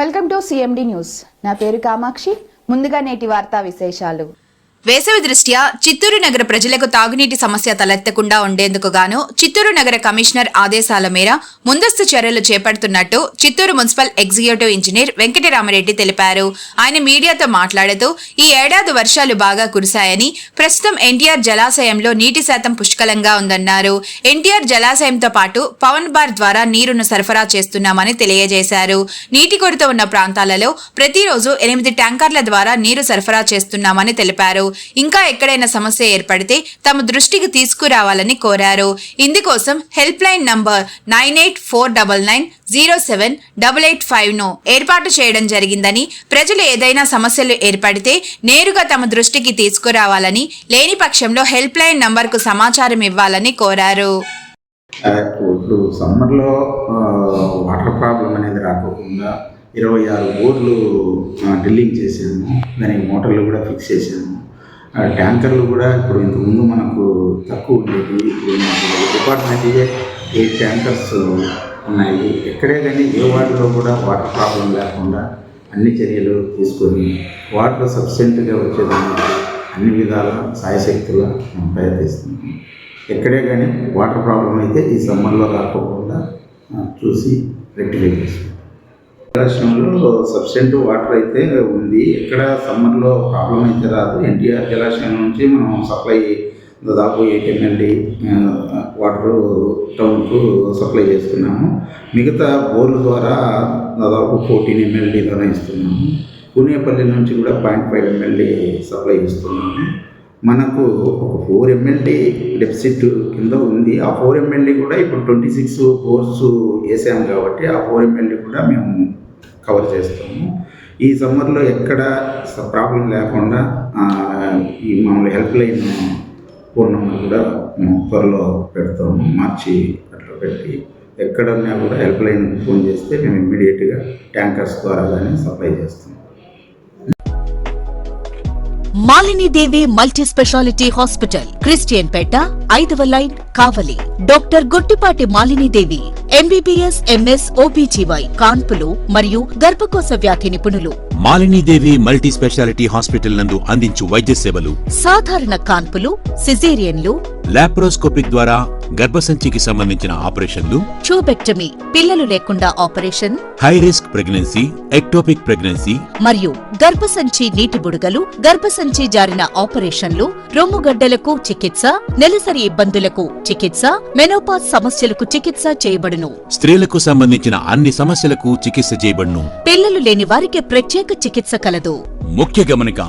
Welcome to CMD news. నా పేరు కామాక్షి. ముందుగా నేటి వార్తా విశేషాలు. వేసవి దృష్ట్యా చిత్తూరు నగర ప్రజలకు తాగునీటి సమస్య తలెత్తకుండా ఉండేందుకు గాను చిత్తూరు నగర కమిషనర్ ఆదేశాల మేర ముందస్తు చర్యలు చేపడుతున్నట్టు Chittoor municipal executive engineer Venkataramareddy తెలిపారు. ఆయన మీడియాతో మాట్లాడుతూ ఈ ఏడాది వర్షాలు బాగా కురిశాయని, ప్రస్తుతం ఎన్టీఆర్ జలాశయంలో నీటి శాతం పుష్కలంగా ఉందన్నారు. ఎన్టీఆర్ జలాశయంతో పాటు పవన్ బార్ ద్వారా నీరును సరఫరా చేస్తున్నామని తెలియజేశారు. నీటి కొరత ఉన్న ప్రాంతాలలో ప్రతిరోజు 8 ట్యాంకర్ల ద్వారా నీరు సరఫరా చేస్తున్నామని తెలిపారు. ఇంకా ఎక్కడైనా సమస్య ఏర్పడితే తమ దృష్టికి తీసుకురావాలని కోరారు. ఇందుకోసం హెల్ప్ లైన్ నంబర్ 9849907885 ను ఏర్పాటు చేయడం జరిగిందని, ప్రజలు ఏదైనా సమస్యలు ఏర్పడితే నేరుగా తమ దృష్టికి తీసుకురావాలని, లేని పక్షంలో హెల్ప్ లైన్ నంబర్ కు సమాచారం ఇవ్వాలని కోరారు. ఇప్పుడు సమ్మర్లో వాటర్ ప్రాబ్లం అనేది రాకోకుండా 26 బోర్లు డ్రిల్లింగ్ చేసాము. దానికి మోటార్లు కూడా ఫిక్స్ చేసాము. ట్యాంకర్లు కూడా ఇప్పుడు ఇంతకుముందు మనకు తక్కువ ఉండేది. ఇప్పుడు మనకు డిపార్ట్మెంట్ 8 ట్యాంకర్స్ ఉన్నాయి. ఎక్కడే కానీ ఏ వార్డులో కూడా వాటర్ ప్రాబ్లం లేకుండా అన్ని చర్యలు తీసుకొని వాటర్ సఫిషియెంట్గా వచ్చేదానికి అన్ని విధాల సాయశక్తులా మనం ప్రయత్నిస్తున్నాం. ఎక్కడే కానీ వాటర్ ప్రాబ్లం అయితే ఈ సమ్మర్లో రాకపోకుండా చూసి రెక్టిఫై చేసుకుంటాం. జలాశయంలో సఫిషియెంట్ వాటర్ అయితే ఉంది. ఎక్కడ సమ్మర్లో ప్రాబ్లం అయితే రాదు. ఎన్టీఆర్ జలాశయం నుంచి మనం సప్లై దాదాపు 8 MLD వాటర్ టౌన్కు సప్లై చేస్తున్నాము. మిగతా బోర్ల ద్వారా దాదాపు 14 MLD ద్వారా ఇస్తున్నాము. పుణేపల్లి నుంచి కూడా 0.5 MLD సప్లై ఇస్తున్నాము. మనకు ఒక 4 MLD డెఫిసిట్ కింద ఉంది. ఆ 4 MLD కూడా ఇప్పుడు 26 బోర్స్ వేసాము కాబట్టి ఆ 4 MLD కూడా మేము కవర్ చేస్తాము. ఈ సమ్మర్లో ఎక్కడ ప్రాబ్లం లేకుండా ఈ మామూలు హెల్ప్ లైన్ ఫోన్ నెంబర్ కూడా మేము త్వరలో పెడతాము. మార్చి అట్లా పెట్టి ఎక్కడన్నా కూడా హెల్ప్ లైన్ ఫోన్ చేస్తే మేము ఇమ్మీడియట్గా ట్యాంకర్స్ ద్వారా కానీ సప్లై చేస్తాం. Malinidevi multi speciality hospital, Christian Peta, 5వ line, Kavali. Doctor Gottipati Malinidevi, MBBS, MS, OBGY, కాన్పులు మరియు గర్భకోశ వ్యాధి నిపుణులు. మాలినీదేవి మల్టీ స్పెషాలిటీ హాస్పిటల్ నందు అందించు వైద్య సేవలు: సాధారణ కాన్పులు, సిజేరియన్లు, లాప్రోస్కోపిక్ ద్వారా గర్భసంచికి సంబంధించిన ఆపరేషన్లు, ట్యూబెక్టమీ, పిల్లలు లేకుండా operation, high risk pregnancy, ectopic pregnancy మరియు గర్భసంచి నీటి బుడగలు, గర్భసంచి జారిన ఆపరేషన్లు, రొమ్ముగడ్డలకు చికిత్స, నెలసరి ఇబ్బందులకు చికిత్స, మెనోపాజ్ సమస్యలకు చికిత్స చేయబడును. స్త్రీలకు సంబంధించిన అన్ని సమస్యలకు చికిత్స చేయబడును. పిల్లలు లేని వారికి ప్రత్యేక చికిత్స కలదు. ముఖ్య గమనిక: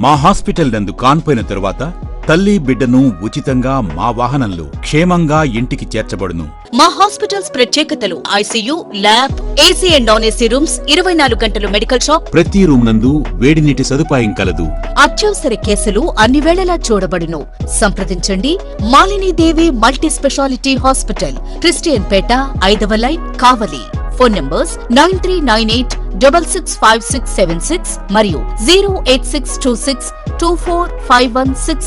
మా హాస్పిటల్ నందు కాన్పోయిన తరువాత తల్లి బిడ్డను ఉచితంగా మా వాహనంలో క్షేమంగా ఇంటికి చేర్చబడును. మా హాస్పిటల్స్ ప్రత్యేకతలు: ICU, lab, AC and non AC rooms, 24 గంటలు మెడికల్ షాప్, ప్రతి రూమ్ నందు వేడి నీటి సదుపాయం కలదు. అత్యవసర కేసులు అన్ని వేళలా చూడబడును. సంప్రదించండి. Malinidevi multi speciality hospital, Christian Peta, 5వ లైన్, కావలి. ఫోన్ నంబర్స్ 9398665676 మరియు 08626245166.